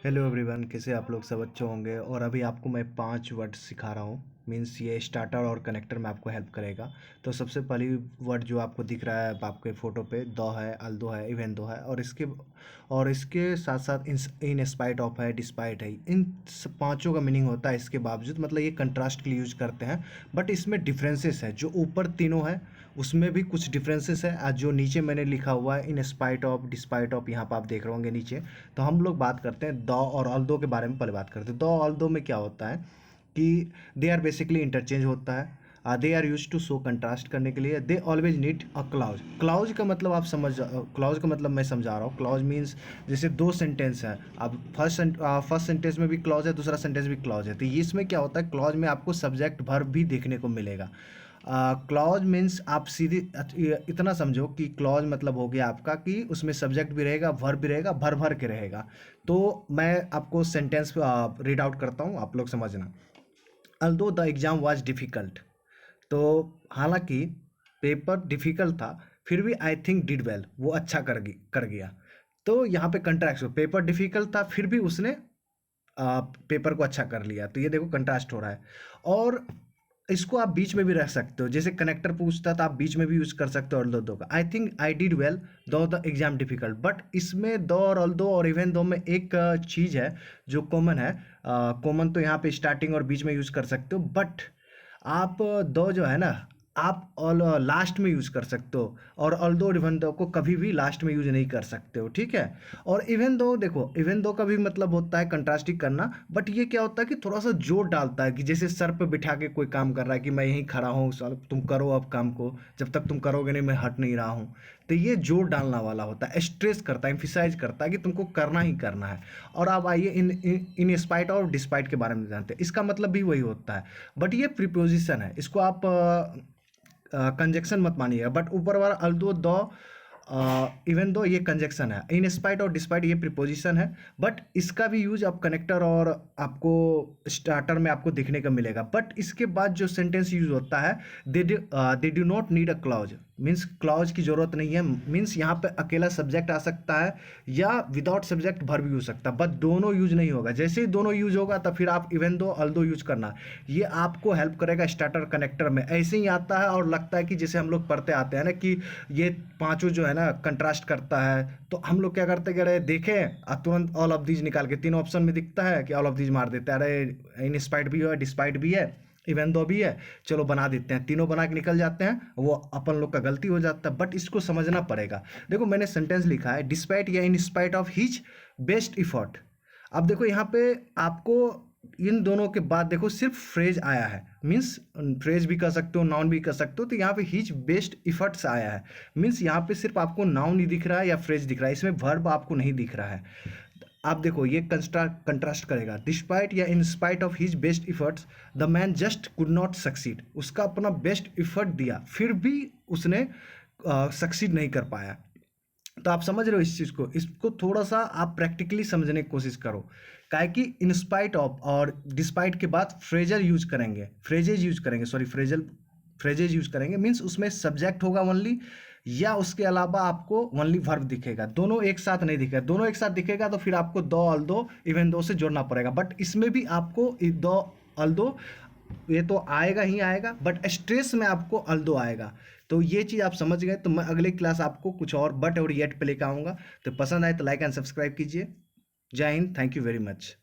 Hello everyone, कैसे आप लोग सब अच्छे होंगे। और अभी आपको मैं 5 वर्ड सिखा रहा हूँ। मीन्स ये स्टार्टर और कनेक्टर में आपको हेल्प करेगा। तो सबसे पहली वर्ड जो आपको दिख रहा है आपके फ़ोटो पे, दो है, अल्दो है, इवन दो है, और इसके साथ साथ इन स्पाइट ऑफ है, डिस्पाइट है। इन पांचों का मीनिंग होता है इसके बावजूद, मतलब ये कंट्रास्ट के लिए यूज करते हैं। बट इसमें डिफरेंसेस है। जो ऊपर तीनों है उसमें भी कुछ डिफरेंसेस है। आज जो नीचे मैंने लिखा हुआ है in spite of, despite of, यहाँ पर आप देख रहे होंगे नीचे। तो हम लोग बात करते हैं दो और ऑल्दो के बारे में। पहले बात करते हैं दो ऑल्दो में क्या होता है कि दे आर बेसिकली इंटरचेंज होता है। They are use to show contrast करने के लिए। They always need a clause. Clause का मतलब आप क्लाउज का मतलब मैं समझा रहा हूँ। क्लाउज मीन्स जैसे दो सेंटेंस है, अब फर्स्ट सेंटेंस में भी क्लॉज है, दूसरा सेंटेंस भी क्लॉज है। तो ये इसमें क्या होता है, क्लॉज में आपको सब्जेक्ट वर्ब भी देखने को मिलेगा। क्लॉज मीन्स आप सीधी इतना समझो कि क्लॉज मतलब हो गया आपका कि उसमें सब्जेक्ट भी रहेगा, वर्ब भी रहेगा, भर भर के रहेगा। तो मैं आपको सेंटेंस रीड आउट करता हूँ, आप लोग समझना। Although the exam was difficult. तो हालांकि पेपर डिफ़िकल्ट था, फिर भी आई थिंक डिड वेल, वो अच्छा कर गया। तो यहाँ पे कंट्रास्ट हो, पेपर डिफ़िकल्ट था फिर भी उसने पेपर को अच्छा कर लिया। तो ये देखो कंट्रास्ट हो रहा है। और इसको आप बीच में भी रख सकते हो, जैसे कनेक्टर पूछता तो आप बीच में भी यूज कर सकते हो ऑल्दो दो का। I think I did well दो द एग्जाम डिफिकल्ट। बट इसमें दो और ऑल्दो और इवन दो में एक चीज़ है जो कॉमन है। कॉमन तो यहाँ पे स्टार्टिंग और बीच में यूज कर सकते हो, बट आप दो जो है ना, आप ऑल लास्ट में यूज़ कर सकते हो। और ऑल्दो इवन दो को कभी भी लास्ट में यूज़ नहीं कर सकते हो, ठीक है। और इवन दो देखो, इवन दो का भी मतलब होता है कंट्रास्टिंग करना। बट ये क्या होता है कि थोड़ा सा जोर डालता है, कि जैसे सर पे बिठा के कोई काम कर रहा है कि मैं यहीं खड़ा हूँ, साल तुम करो अब काम को, जब तक तुम करोगे नहीं मैं हट नहीं रहा हूँ। तो ये जोर डालना वाला होता है, स्ट्रेस करता है, एम्फिसाइज करता है कि तुमको करना ही करना है। और अब आइए इन स्पाइट और डिस्पाइट के बारे में जानते हैं। इसका मतलब भी वही होता है, बट ये प्रीपोजिशन है, इसको आप कंजक्शन मत मानिएगा। बट ऊपर वाला अल्दो दो इवन दो ये कंजक्शन है, इन स्पाइट और डिस्पाइट ये प्रीपोजिशन है। बट इसका भी यूज आप कनेक्टर और आपको स्टार्टर में आपको देखने का मिलेगा। बट इसके बाद जो सेंटेंस यूज होता है, they do not need a clause, means clause की जरूरत नहीं है। मीन्स यहाँ पे अकेला सब्जेक्ट आ सकता है या विदाउट सब्जेक्ट वर्ब भी हो सकता है, बट दोनों यूज नहीं होगा। जैसे ही दोनों यूज होगा तब फिर आप इवन दो अल्दो यूज करना। ये आपको हेल्प करेगा स्टार्टर कनेक्टर में। ऐसे ही आता है और लगता है कि जैसे हम लोग पढ़ते आते हैं ना कि ये पांचों जो है ना कंट्रास्ट करता है। तो हम लोग क्या करते हैं कि अरे देखें, तुरंत ऑल ऑफ दीज निकाल के तीनों ऑप्शन में दिखता है कि ऑल ऑफ दीज मार देते हैं। अरे इन स्पाइट भी है, डिस्पाइट भी है, इवन दो भी है, चलो बना देते हैं, तीनों बना के निकल जाते हैं। वो अपन लोग का गलती हो जाता है, बट इसको समझना पड़ेगा। देखो मैंने सेंटेंस लिखा है डिस्पाइट या in spite of his best effort. अब देखो यहाँ पे आपको इन दोनों के बाद देखो सिर्फ फ्रेज आया है, मीन्स फ्रेज भी कर सकते हो, नाउन भी कर सकते हो। तो यहाँ पे हिज बेस्ट इफर्ट्स आया है, मीन्स यहाँ पे सिर्फ आपको नाउन ही दिख रहा है या फ्रेज दिख रहा है, इसमें वर्ब आपको नहीं दिख रहा है। आप देखो ये कंट्रास्ट करेगा, डिस्पाइट या in spite of his best efforts the man just could not succeed. उसका अपना बेस्ट इफर्ट दिया फिर भी उसने सक्सीड नहीं कर पाया। तो आप समझ रहे हो इस चीज़ को, इसको थोड़ा सा आप प्रैक्टिकली समझने की कोशिश करो। काहे कि इन स्पाइट ऑफ और डिस्पाइट के बाद फ्रेजल यूज करेंगे, फ्रेजेज यूज करेंगे, सॉरी फ्रेजेज यूज करेंगे। मीन्स उसमें सब्जेक्ट होगा ओनली, या उसके अलावा आपको ओनली वर्ब दिखेगा। दोनों एक साथ नहीं दिखेगा। दोनों एक साथ दिखेगा तो फिर आपको दो अल दो इवन दो से जोड़ना पड़ेगा। बट इसमें भी आपको दो अल दो ये तो आएगा ही आएगा, बट स्ट्रेस में आपको अल्दो आएगा। तो ये चीज़ आप समझ गए। तो मैं अगले क्लास आपको कुछ और बट और येट पे लेकर आऊँगा। तो पसंद आए तो लाइक एंड सब्सक्राइब कीजिए। जय Hind, thank you very much.